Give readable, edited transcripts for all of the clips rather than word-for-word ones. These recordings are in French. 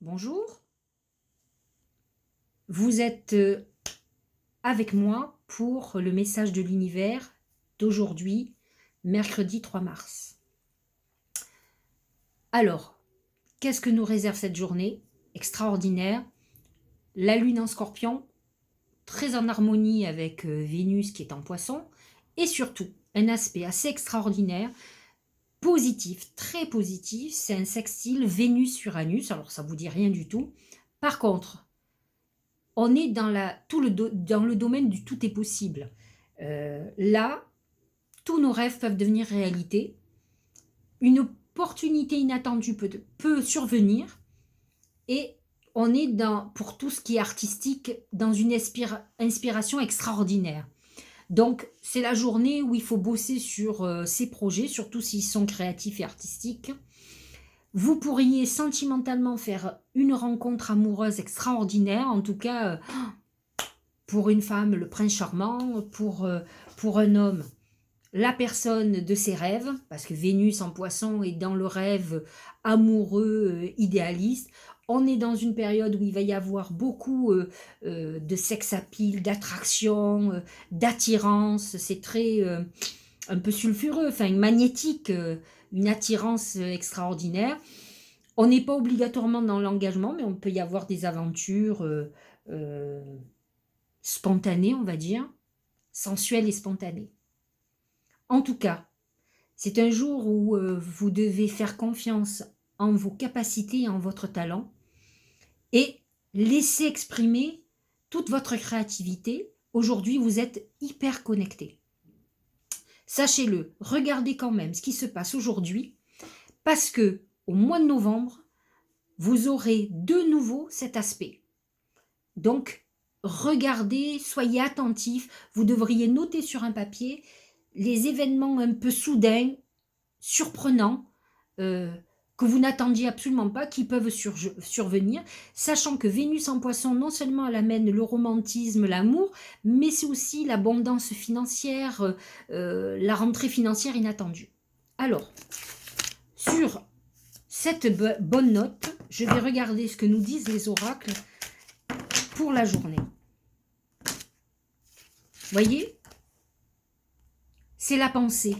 bonjour. Vous êtes avec moi pour le message de l'univers d'aujourd'hui, mercredi 3 mars. Alors, qu'est-ce que nous réserve cette journée? Extraordinaire. La lune en scorpion, très en harmonie avec Vénus qui est en poisson, et surtout, un aspect assez extraordinaire, positif, très positif, c'est un sextile Vénus-Uranus, alors ça vous dit rien du tout. Par contre, on est dans le domaine du tout est possible. Là, tous nos rêves peuvent devenir réalité. Une opportunité inattendue peut survenir et on est pour tout ce qui est artistique dans une inspiration extraordinaire. Donc, c'est la journée où il faut bosser sur ses projets, surtout s'ils sont créatifs et artistiques. Vous pourriez sentimentalement faire une rencontre amoureuse extraordinaire, en tout cas pour une femme, le prince charmant, pour un homme, la personne de ses rêves, parce que Vénus en poisson est dans le rêve amoureux, idéaliste. On est dans une période où il va y avoir beaucoup de sex appeal, d'attraction, d'attirance. C'est très un peu sulfureux, enfin magnétique, une attirance extraordinaire. On n'est pas obligatoirement dans l'engagement, mais on peut y avoir des aventures spontanées, on va dire, sensuelles et spontanées. En tout cas, c'est un jour où vous devez faire confiance en vos capacités et en votre talent et laisser exprimer toute votre créativité. Aujourd'hui, vous êtes hyper connecté. Sachez-le, regardez quand même ce qui se passe aujourd'hui parce que au mois de novembre, vous aurez de nouveau cet aspect. Donc, regardez, soyez attentifs. Vous devriez noter sur un papier les événements un peu soudains, surprenants, que vous n'attendiez absolument pas, qui peuvent survenir, sachant que Vénus en poisson, non seulement elle amène le romantisme, l'amour, mais c'est aussi l'abondance financière, la rentrée financière inattendue. Alors, sur cette bonne note, je vais regarder ce que nous disent les oracles pour la journée. Voyez, c'est la pensée.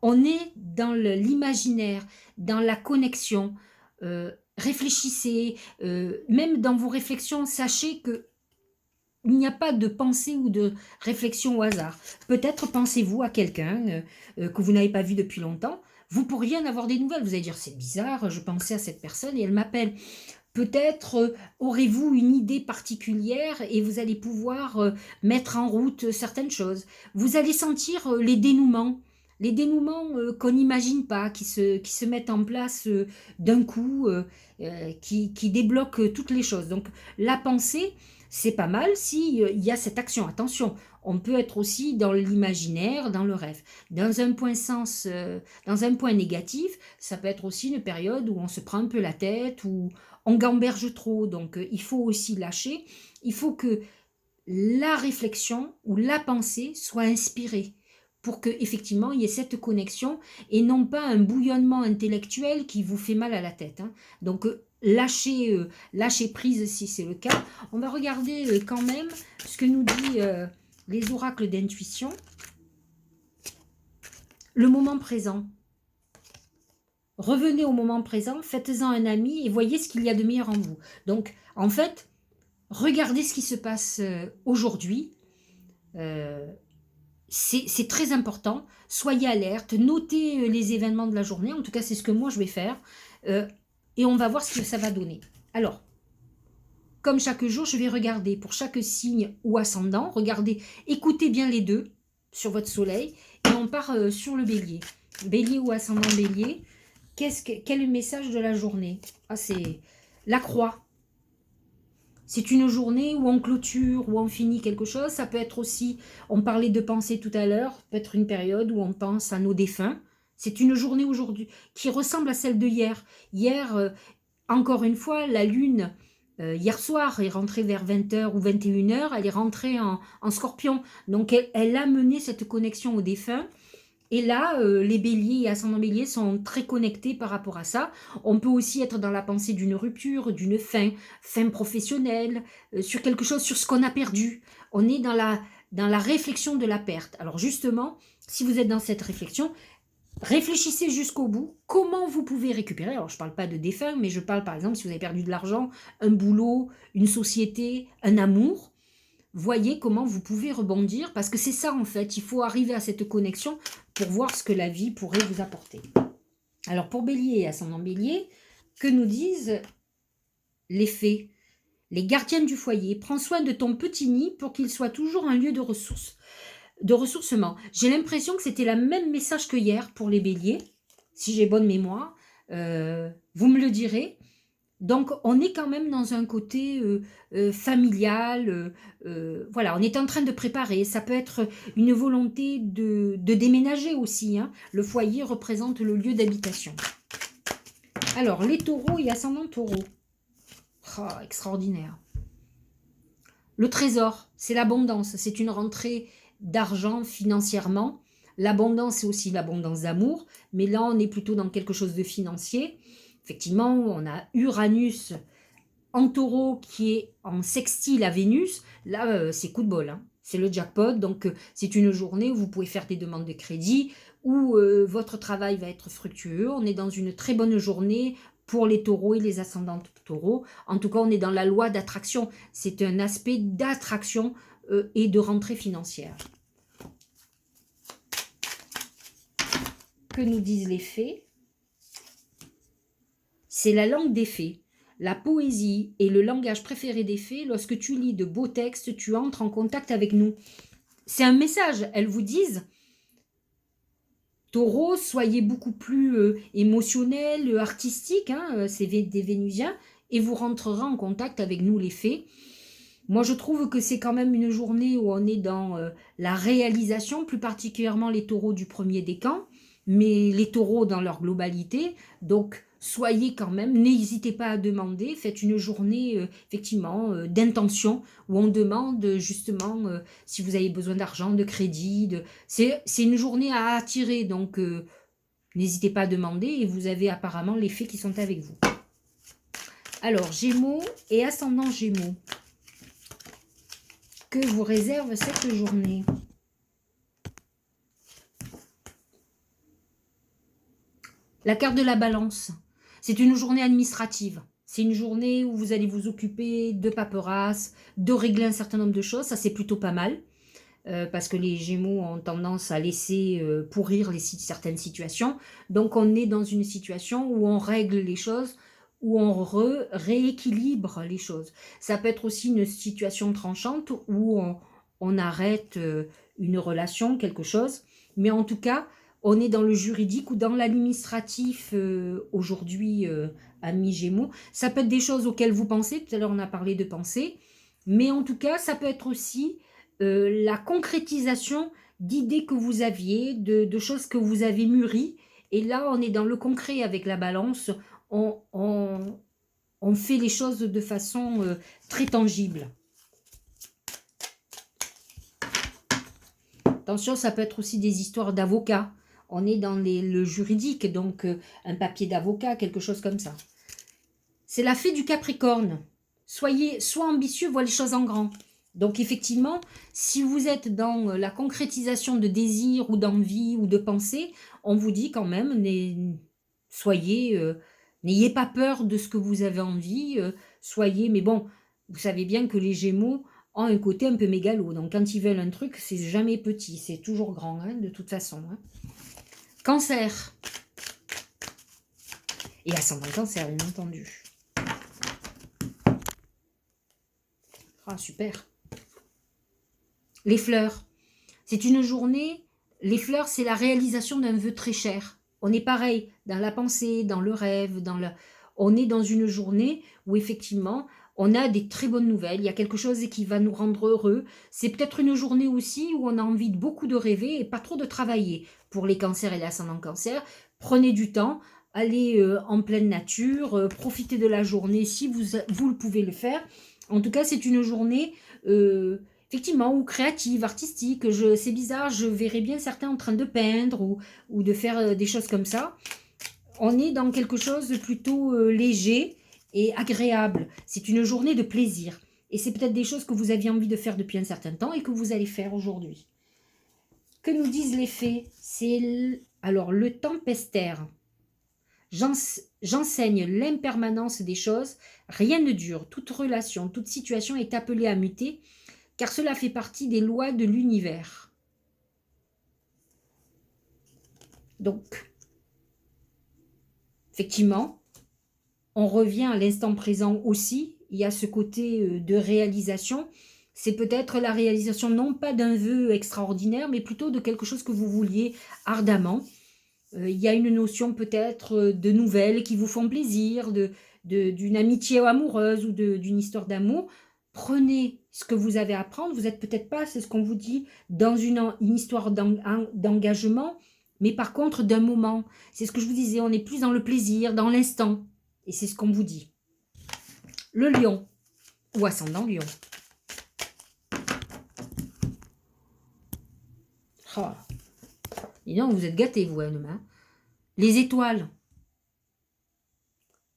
On est dans l'imaginaire, dans la connexion. Réfléchissez, même dans vos réflexions, sachez que il n'y a pas de pensée ou de réflexion au hasard. Peut-être pensez-vous à quelqu'un que vous n'avez pas vu depuis longtemps. Vous pourriez en avoir des nouvelles. Vous allez dire, c'est bizarre, je pensais à cette personne et elle m'appelle. Peut-être aurez-vous une idée particulière et vous allez pouvoir mettre en route certaines choses. Vous allez sentir les dénouements qu'on n'imagine pas, qui se mettent en place d'un coup, qui débloquent toutes les choses. Donc la pensée, c'est pas mal s'il y a cette action. Attention, on peut être aussi dans l'imaginaire, dans le rêve. Dans un point négatif, ça peut être aussi une période où on se prend un peu la tête, où on gamberge trop, donc il faut aussi lâcher. Il faut que la réflexion ou la pensée soit inspirée pour que effectivement il y ait cette connexion et non pas un bouillonnement intellectuel qui vous fait mal à la tête. Donc lâchez prise si c'est le cas. On va regarder quand même ce que nous dit les oracles d'intuition. Le moment présent. Revenez au moment présent, faites-en un ami et voyez ce qu'il y a de meilleur en vous. Donc, en fait, regardez ce qui se passe aujourd'hui. C'est très important. Soyez alerte, notez les événements de la journée. En tout cas, c'est ce que moi, je vais faire. Et on va voir ce que ça va donner. Alors, comme chaque jour, je vais regarder pour chaque signe ou ascendant. Regardez, écoutez bien les deux sur votre soleil. Et on part sur le bélier. Bélier ou ascendant bélier. Quel est le message de la journée? C'est la croix. C'est une journée où on clôture, où on finit quelque chose. Ça peut être aussi, on parlait de pensée tout à l'heure, peut être une période où on pense à nos défunts. C'est une journée aujourd'hui qui ressemble à celle de hier. Hier, encore une fois, la lune, hier soir, est rentrée vers 20h ou 21h. Elle est rentrée en scorpion. Donc, elle a mené cette connexion aux défunts. Et là, les béliers et ascendants béliers sont très connectés par rapport à ça. On peut aussi être dans la pensée d'une rupture, d'une fin professionnelle, sur quelque chose, sur ce qu'on a perdu. On est dans la réflexion de la perte. Alors justement, si vous êtes dans cette réflexion, réfléchissez jusqu'au bout. Comment vous pouvez récupérer? Alors je ne parle pas de défunt, mais je parle par exemple si vous avez perdu de l'argent, un boulot, une société, un amour. Voyez comment vous pouvez rebondir, parce que c'est ça en fait, il faut arriver à cette connexion pour voir ce que la vie pourrait vous apporter. Alors pour Bélier et ascendant Bélier, que nous disent les fées? Les gardiennes du foyer, prends soin de ton petit nid pour qu'il soit toujours un lieu de ressourcement. J'ai l'impression que c'était le même message que hier pour les béliers, si j'ai bonne mémoire. Vous me le direz. Donc, on est quand même dans un côté familial. Voilà, on est en train de préparer. Ça peut être une volonté de déménager aussi, hein. Le foyer représente le lieu d'habitation. Alors, les taureaux et ascendants taureaux. Oh, extraordinaire. Le trésor, c'est l'abondance. C'est une rentrée d'argent financièrement. L'abondance, c'est aussi l'abondance d'amour. Mais là, on est plutôt dans quelque chose de financier. Effectivement, on a Uranus en taureau qui est en sextile à Vénus. Là, c'est coup de bol, hein. C'est le jackpot. Donc, c'est une journée où vous pouvez faire des demandes de crédit, où votre travail va être fructueux. On est dans une très bonne journée pour les taureaux et les ascendants taureaux. En tout cas, on est dans la loi d'attraction. C'est un aspect d'attraction et de rentrée financière. Que nous disent les fées? C'est la langue des fées. La poésie est le langage préféré des fées. Lorsque tu lis de beaux textes, tu entres en contact avec nous. C'est un message. Elles vous disent, Taureau, soyez beaucoup plus émotionnel, artistique, hein, c'est des Vénusiens, et vous rentrerez en contact avec nous les fées. Moi, je trouve que c'est quand même une journée où on est dans la réalisation, plus particulièrement les taureaux du premier décan, mais les taureaux dans leur globalité. Donc, soyez quand même, n'hésitez pas à demander, faites une journée effectivement d'intention où on demande justement si vous avez besoin d'argent, de crédit. C'est une journée à attirer, donc n'hésitez pas à demander et vous avez apparemment les fées qui sont avec vous. Alors, Gémeaux et ascendant Gémeaux. Que vous réserve cette journée? La carte de la balance. C'est une journée administrative. C'est une journée où vous allez vous occuper de paperasse, de régler un certain nombre de choses. Ça, c'est plutôt pas mal. Parce que les Gémeaux ont tendance à laisser pourrir certaines situations. Donc, on est dans une situation où on règle les choses, où on rééquilibre les choses. Ça peut être aussi une situation tranchante où on arrête une relation, quelque chose. Mais en tout cas, on est dans le juridique ou dans l'administratif aujourd'hui, amis Gémeaux. Ça peut être des choses auxquelles vous pensez. Tout à l'heure, on a parlé de penser. Mais en tout cas, ça peut être aussi la concrétisation d'idées que vous aviez, de choses que vous avez mûries. Et là, on est dans le concret avec la balance. On fait les choses de façon très tangible. Attention, ça peut être aussi des histoires d'avocats. On est dans le juridique, donc un papier d'avocat, quelque chose comme ça. C'est la fée du Capricorne. Sois ambitieux, vois les choses en grand. Donc effectivement, si vous êtes dans la concrétisation de désirs ou d'envie ou de pensée, on vous dit quand même, n'ayez pas peur de ce que vous avez envie, mais bon, vous savez bien que les Gémeaux ont un côté un peu mégalo, donc quand ils veulent un truc, c'est jamais petit, c'est toujours grand, hein, de toute façon. Hein. Cancer. Et ascendant Cancer, bien entendu. Ah, super. Les fleurs. C'est une journée, les fleurs, c'est la réalisation d'un vœu très cher. On est pareil, dans la pensée, dans le rêve, on est dans une journée où effectivement, on a des très bonnes nouvelles, il y a quelque chose qui va nous rendre heureux. C'est peut-être une journée aussi où on a envie beaucoup de rêver et pas trop de travailler. Pour les cancers et les ascendants cancer, prenez du temps, allez en pleine nature, profitez de la journée si vous pouvez le faire. En tout cas, c'est une journée effectivement, ou créative, artistique. C'est bizarre, je verrais bien certains en train de peindre ou de faire des choses comme ça. On est dans quelque chose de plutôt léger et agréable. C'est une journée de plaisir. Et c'est peut-être des choses que vous aviez envie de faire depuis un certain temps et que vous allez faire aujourd'hui. Que nous disent les fées? Alors, le tempestaire. J'enseigne l'impermanence des choses. Rien ne dure. Toute relation, toute situation est appelée à muter, car cela fait partie des lois de l'univers. Donc, effectivement, on revient à l'instant présent aussi. Il y a ce côté de réalisation. C'est peut-être la réalisation non pas d'un vœu extraordinaire, mais plutôt de quelque chose que vous vouliez ardemment. Il y a une notion peut-être de nouvelles qui vous font plaisir, d'une amitié amoureuse ou d'une histoire d'amour. Prenez ce que vous avez à prendre. Vous n'êtes peut-être pas, c'est ce qu'on vous dit, dans une histoire d'engagement, mais par contre d'un moment. C'est ce que je vous disais, on est plus dans le plaisir, dans l'instant. Et c'est ce qu'on vous dit. Le lion, ou ascendant lion. Oh. Et non, vous êtes gâtés, vous, demain. Les étoiles.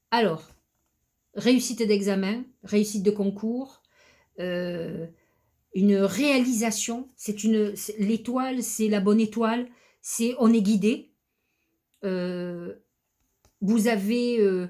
Alors, réussite d'examen, réussite de concours, une réalisation. L'étoile, c'est la bonne étoile. On est guidé. Vous avez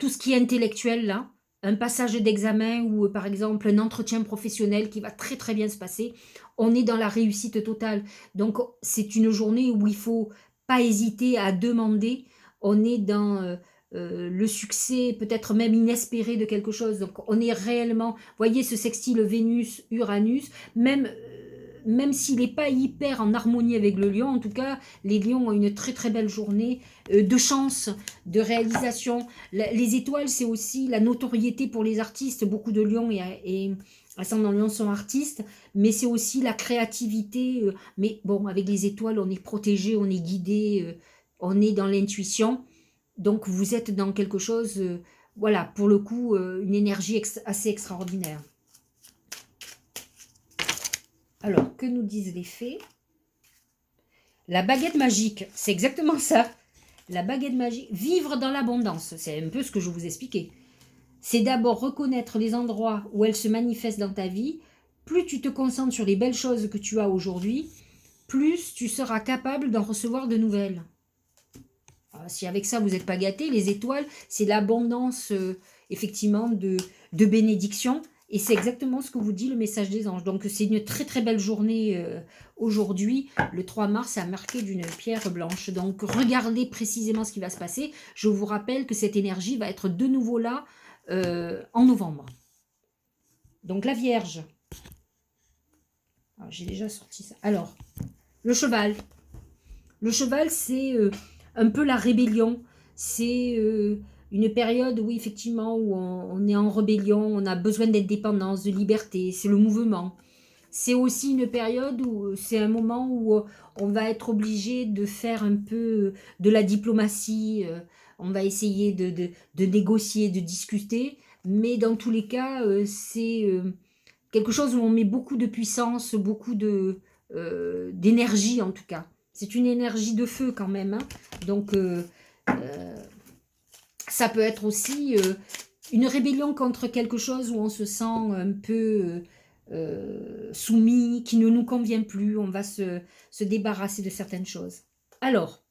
tout ce qui est intellectuel, là. Un passage d'examen ou, par exemple, un entretien professionnel qui va très, très bien se passer. On est dans la réussite totale. Donc, c'est une journée où il ne faut pas hésiter à demander. On est dans le succès, peut-être même inespéré de quelque chose. Donc, on est réellement... Voyez ce sextile Vénus-Uranus, même s'il n'est pas hyper en harmonie avec le lion, en tout cas, les lions ont une très très belle journée de chance, de réalisation. Les étoiles, c'est aussi la notoriété pour les artistes. Beaucoup de lions et ascendant lion sont artistes, mais c'est aussi la créativité. Mais bon, avec les étoiles, on est protégé, on est guidé, on est dans l'intuition. Donc, vous êtes dans quelque chose, voilà, pour le coup, une énergie assez extraordinaire. Alors, que nous disent les fées? La baguette magique, c'est exactement ça. La baguette magique, vivre dans l'abondance, c'est un peu ce que je vous expliquais. C'est d'abord reconnaître les endroits où elle se manifeste dans ta vie. Plus tu te concentres sur les belles choses que tu as aujourd'hui, plus tu seras capable d'en recevoir de nouvelles. Alors, si avec ça vous n'êtes pas gâtés, les étoiles, c'est l'abondance effectivement de bénédictions. Et c'est exactement ce que vous dit le message des anges. Donc c'est une très très belle journée aujourd'hui. Le 3 mars, c'est marqué d'une pierre blanche. Donc regardez précisément ce qui va se passer. Je vous rappelle que cette énergie va être de nouveau là en novembre. Donc la Vierge. J'ai déjà sorti ça. Alors, le cheval. Le cheval, c'est un peu la rébellion. C'est... une période, oui, effectivement, où on est en rébellion, on a besoin d'indépendance, de liberté, c'est le mouvement. C'est aussi une période où c'est un moment où on va être obligé de faire un peu de la diplomatie, on va essayer de négocier, de discuter, mais dans tous les cas, c'est quelque chose où on met beaucoup de puissance, beaucoup d'énergie en tout cas. C'est une énergie de feu quand même, hein. Donc... ça peut être aussi une rébellion contre quelque chose où on se sent un peu soumis, qui ne nous convient plus. On va se débarrasser de certaines choses. Alors,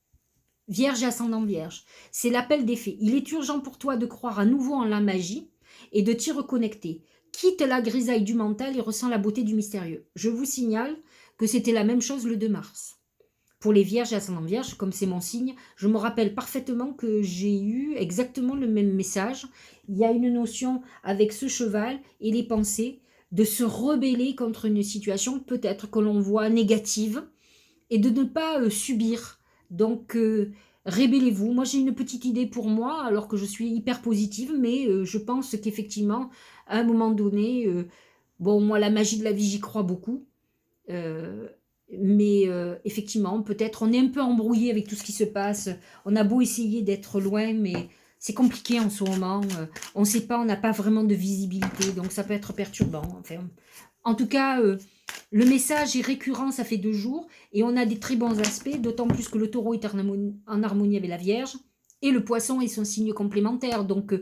Vierge et ascendant Vierge, c'est l'appel des fées. Il est urgent pour toi de croire à nouveau en la magie et de t'y reconnecter. Quitte la grisaille du mental et ressens la beauté du mystérieux. Je vous signale que c'était la même chose le 2 mars. Pour les vierges et ascendant vierge, comme c'est mon signe, je me rappelle parfaitement que j'ai eu exactement le même message. Il y a une notion avec ce cheval et les pensées de se rebeller contre une situation peut-être que l'on voit négative et de ne pas subir. Donc, rébellez-vous. Moi, j'ai une petite idée pour moi, alors que je suis hyper positive, mais je pense qu'effectivement, à un moment donné, bon, moi, la magie de la vie, j'y crois beaucoup. Mais effectivement, peut-être on est un peu embrouillé avec tout ce qui se passe. On a beau essayer d'être loin, mais c'est compliqué en ce moment. On ne sait pas, on n'a pas vraiment de visibilité, donc ça peut être perturbant. Enfin, En tout cas, le message est récurrent, ça fait 2 jours, et on a des très bons aspects, d'autant plus que le taureau est en harmonie avec la Vierge, et le poisson est son signe complémentaire. Donc,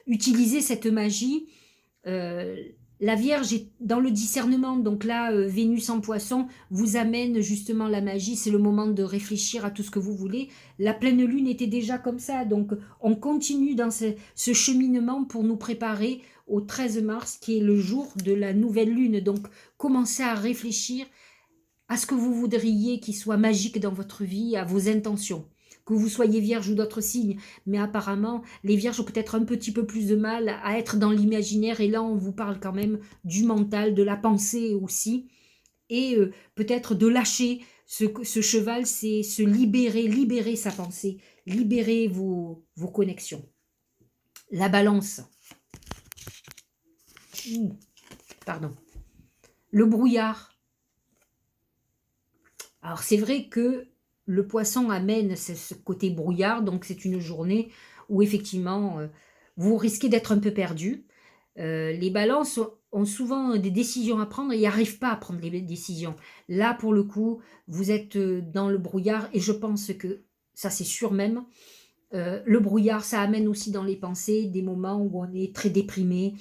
utilisez cette magie. Euh, la Vierge est dans le discernement, donc là, Vénus en poisson vous amène justement la magie, c'est le moment de réfléchir à tout ce que vous voulez. La pleine lune était déjà comme ça, donc on continue dans ce cheminement pour nous préparer au 13 mars, qui est le jour de la nouvelle lune. Donc, commencez à réfléchir à ce que vous voudriez qui soit magique dans votre vie, à vos intentions. Que vous soyez vierge ou d'autres signes, mais apparemment, les vierges ont peut-être un petit peu plus de mal à être dans l'imaginaire, et là, on vous parle quand même du mental, de la pensée aussi, et peut-être de lâcher ce cheval, c'est se libérer sa pensée, libérer vos connexions. La balance. Pardon. Le brouillard. Alors, c'est vrai que le poisson amène ce côté brouillard, donc c'est une journée où effectivement, vous risquez d'être un peu perdu. Les balances ont souvent des décisions à prendre et n'y arrivent pas à prendre les décisions. Là, pour le coup, vous êtes dans le brouillard, et je pense que, ça c'est sûr même, le brouillard, ça amène aussi dans les pensées des moments où on est très déprimé,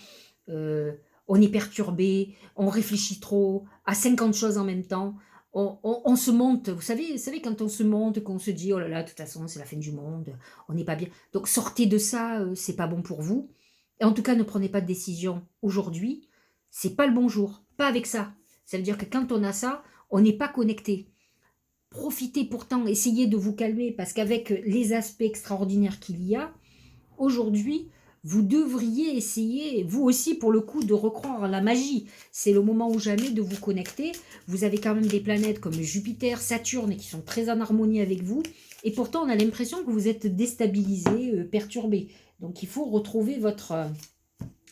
on est perturbé, on réfléchit trop à 50 choses en même temps. On se monte, vous savez quand on se monte, qu'on se dit oh là là, de toute façon c'est la fin du monde, on n'est pas bien. Donc sortez de ça, c'est pas bon pour vous. Et en tout cas, ne prenez pas de décision aujourd'hui, c'est pas le bon jour, pas avec ça. Ça veut dire que quand on a ça, on n'est pas connecté. Profitez pourtant, essayez de vous calmer, parce qu'avec les aspects extraordinaires qu'il y a, aujourd'hui, vous devriez essayer, vous aussi pour le coup, de recroire à la magie. C'est le moment ou jamais de vous connecter. Vous avez quand même des planètes comme Jupiter, Saturne qui sont très en harmonie avec vous. Et pourtant, on a l'impression que vous êtes déstabilisé, perturbé. Donc, il faut retrouver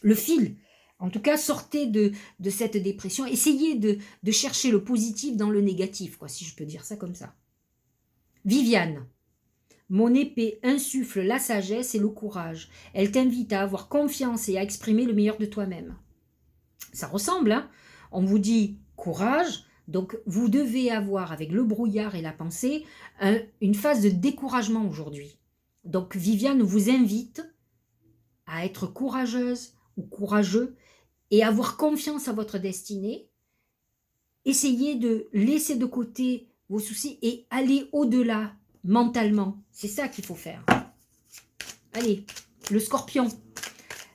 le fil. En tout cas, sortez de cette dépression. Essayez de chercher le positif dans le négatif, quoi, si je peux dire ça comme ça. Viviane. Mon épée insuffle la sagesse et le courage. Elle t'invite à avoir confiance et à exprimer le meilleur de toi-même. Ça ressemble, hein? On vous dit courage, donc vous devez avoir, avec le brouillard et la pensée, une phase de découragement aujourd'hui. Donc Viviane vous invite à être courageuse ou courageux et avoir confiance à votre destinée. Essayez de laisser de côté vos soucis et aller au-delà mentalement. C'est ça qu'il faut faire. Allez, le Scorpion.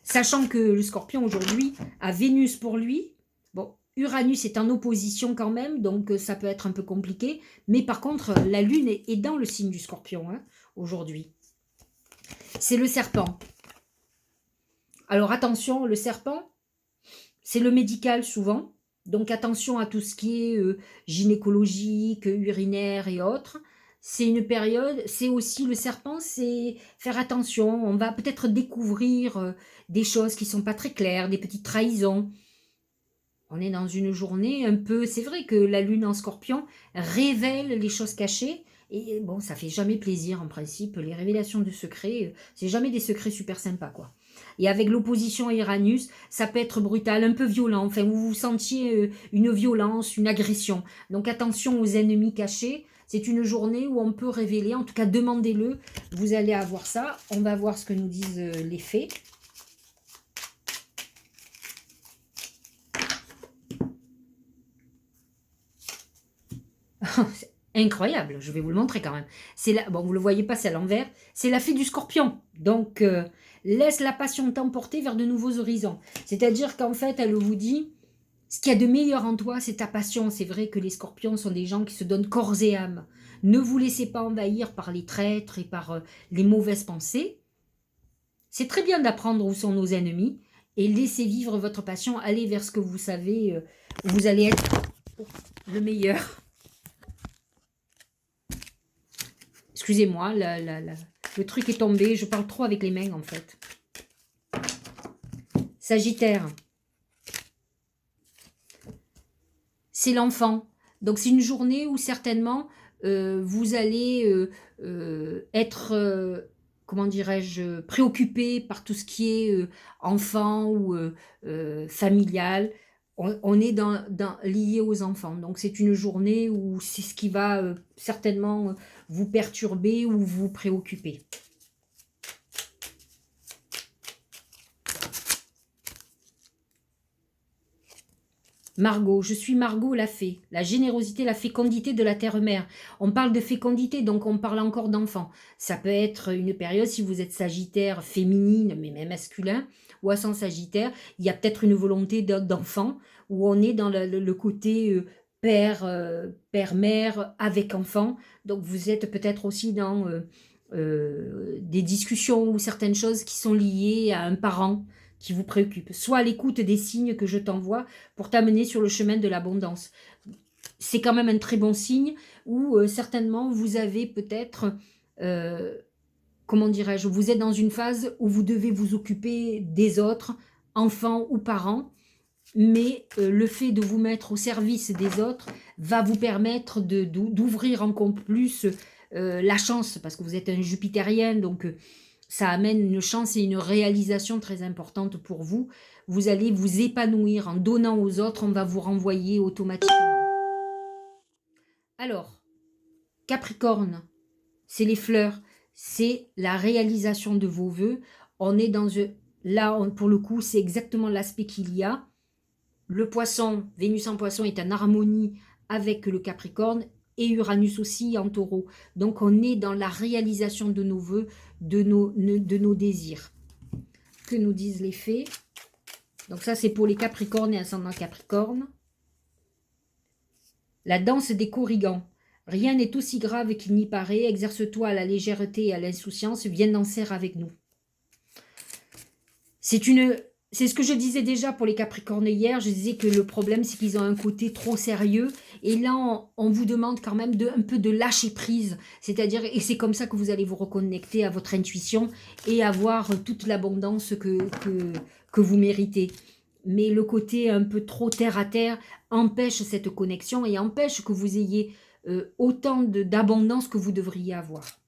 Sachant que le Scorpion aujourd'hui a Vénus pour lui. Bon, Uranus est en opposition quand même, donc ça peut être un peu compliqué. Mais par contre, la Lune est dans le signe du Scorpion, hein, aujourd'hui. C'est le Serpent. Alors attention, le Serpent, c'est le médical souvent. Donc attention à tout ce qui est gynécologique, urinaire et autres. C'est une période, c'est aussi le serpent, c'est faire attention. On va peut-être découvrir des choses qui sont pas très claires, des petites trahisons. On est dans une journée un peu... C'est vrai que la lune en scorpion révèle les choses cachées. Et bon, ça fait jamais plaisir en principe. Les révélations de secrets, c'est jamais des secrets super sympas, quoi. Et avec l'opposition à Uranus, ça peut être brutal, un peu violent. Enfin, vous sentiez une violence, une agression. Donc attention aux ennemis cachés. C'est une journée où on peut révéler, en tout cas demandez-le. Vous allez avoir ça. On va voir ce que nous disent les fées. C'est incroyable, je vais vous le montrer quand même. Bon, vous le voyez pas, c'est à l'envers. C'est la fée du Scorpion. Donc, laisse la passion t'emporter vers de nouveaux horizons. C'est-à-dire qu'en fait, elle vous dit, ce qu'il y a de meilleur en toi, c'est ta passion. C'est vrai que les Scorpions sont des gens qui se donnent corps et âme. Ne vous laissez pas envahir par les traîtres et par les mauvaises pensées. C'est très bien d'apprendre où sont nos ennemis et laissez vivre votre passion. Allez vers ce que vous savez, où vous allez être le meilleur. Excusez-moi, le truc est tombé. Je parle trop avec les mains, en fait. Sagittaire. C'est l'enfant. Donc, c'est une journée où, certainement, vous allez être, comment dirais-je, préoccupé par tout ce qui est enfant ou familial. on est lié aux enfants. Donc c'est une journée où c'est ce qui va certainement vous perturber ou vous préoccuper. Margot, je suis Margot la fée, la générosité, la fécondité de la terre-mère. On parle de fécondité, donc on parle encore d'enfants. Ça peut être une période, si vous êtes sagittaire féminine, mais même masculin, ou ascendant sagittaire, il y a peut-être une volonté d'enfant, où on est dans le côté père-mère avec enfant. Donc vous êtes peut-être aussi dans des discussions ou certaines choses qui sont liées à un parent qui vous préoccupe. Soit à l'écoute des signes que je t'envoie pour t'amener sur le chemin de l'abondance. C'est quand même un très bon signe où certainement vous avez peut-être, comment dirais-je, vous êtes dans une phase où vous devez vous occuper des autres, enfants ou parents, mais le fait de vous mettre au service des autres va vous permettre d'ouvrir encore plus la chance, parce que vous êtes un jupitérien, donc ça amène une chance et une réalisation très importante pour vous. Vous allez vous épanouir en donnant aux autres, on va vous renvoyer automatiquement. Alors, Capricorne, c'est les fleurs, c'est la réalisation de vos vœux. On est dans là, pour le coup, c'est exactement l'aspect qu'il y a. Le poisson, Vénus en poisson est en harmonie avec le Capricorne et Uranus aussi en taureau. Donc on est dans la réalisation de nos vœux, de nos désirs. Que nous disent les fées? Donc ça c'est pour les Capricornes et ascendant Capricorne. La danse des corrigans. Rien n'est aussi grave qu'il n'y paraît. Exerce-toi à la légèreté et à l'insouciance. Viens danser avec nous. C'est ce que je disais déjà pour les Capricornes hier. Je disais que le problème, c'est qu'ils ont un côté trop sérieux. Et là, on vous demande quand même un peu de lâcher prise. C'est-à-dire, et c'est comme ça que vous allez vous reconnecter à votre intuition et avoir toute l'abondance que vous méritez. Mais le côté un peu trop terre à terre empêche cette connexion et empêche que vous ayez autant d'abondance que vous devriez avoir.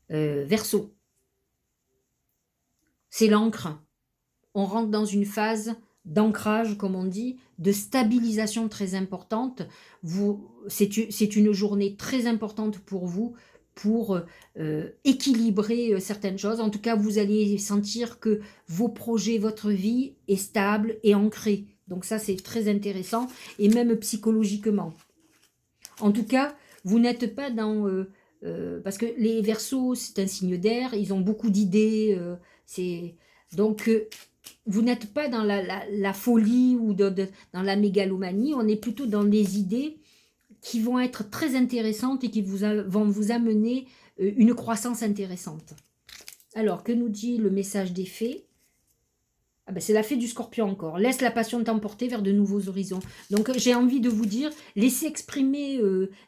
Verseau. C'est l'encre. On rentre dans une phase d'ancrage, comme on dit, de stabilisation très importante. C'est une journée très importante pour vous, pour équilibrer certaines choses. En tout cas, vous allez sentir que vos projets, votre vie est stable et ancrée. Donc ça, c'est très intéressant, et même psychologiquement. En tout cas, vous n'êtes pas dans... parce que les Verseaux, c'est un signe d'air, ils ont beaucoup d'idées, donc vous n'êtes pas dans la folie ou dans la mégalomanie, on est plutôt dans des idées qui vont être très intéressantes et qui vont vous amener une croissance intéressante. Alors, que nous dit le message des fées? Ah ben, c'est la fée du Scorpion encore. Laisse la passion t'emporter vers de nouveaux horizons. Donc j'ai envie de vous dire, laissez exprimer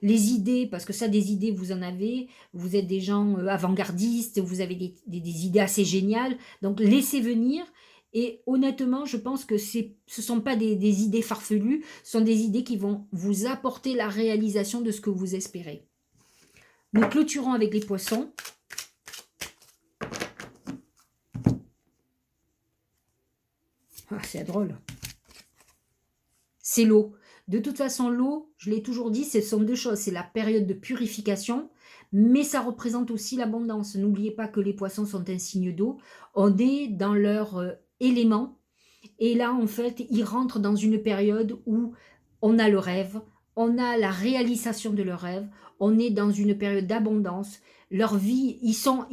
les idées, parce que ça, des idées, vous en avez. Vous êtes des gens avant-gardistes, vous avez des idées assez géniales. Donc laissez venir. Et honnêtement, je pense que ce ne sont pas des idées farfelues, ce sont des idées qui vont vous apporter la réalisation de ce que vous espérez. Nous clôturons avec les poissons. Ah, c'est drôle. C'est l'eau. De toute façon, l'eau, je l'ai toujours dit, ce sont deux choses. C'est la période de purification, mais ça représente aussi l'abondance. N'oubliez pas que les poissons sont un signe d'eau. On est dans leur élément. Et là, en fait, ils rentrent dans une période où on a le rêve, on a la réalisation de leur rêve, on est dans une période d'abondance. Leur vie, ils sont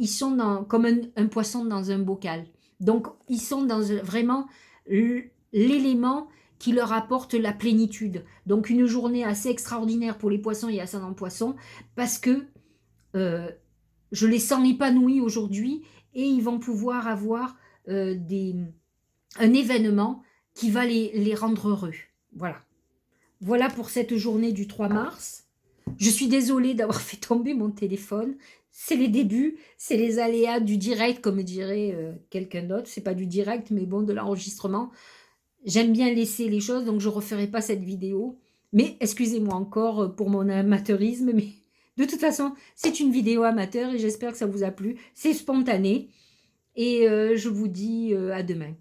comme un poisson dans un bocal. Donc, ils sont dans vraiment l'élément qui leur apporte la plénitude. Donc une journée assez extraordinaire pour les poissons et ascendant poissons, parce que je les sens épanouis aujourd'hui et ils vont pouvoir avoir un événement qui va les rendre heureux. Voilà. Voilà pour cette journée du 3 mars. Je suis désolée d'avoir fait tomber mon téléphone. C'est les débuts, c'est les aléas du direct, comme dirait quelqu'un d'autre. C'est pas du direct, mais bon, de l'enregistrement. J'aime bien laisser les choses, donc je ne referai pas cette vidéo. Mais excusez-moi encore pour mon amateurisme, mais de toute façon, c'est une vidéo amateur et j'espère que ça vous a plu. C'est spontané. Et je vous dis à demain.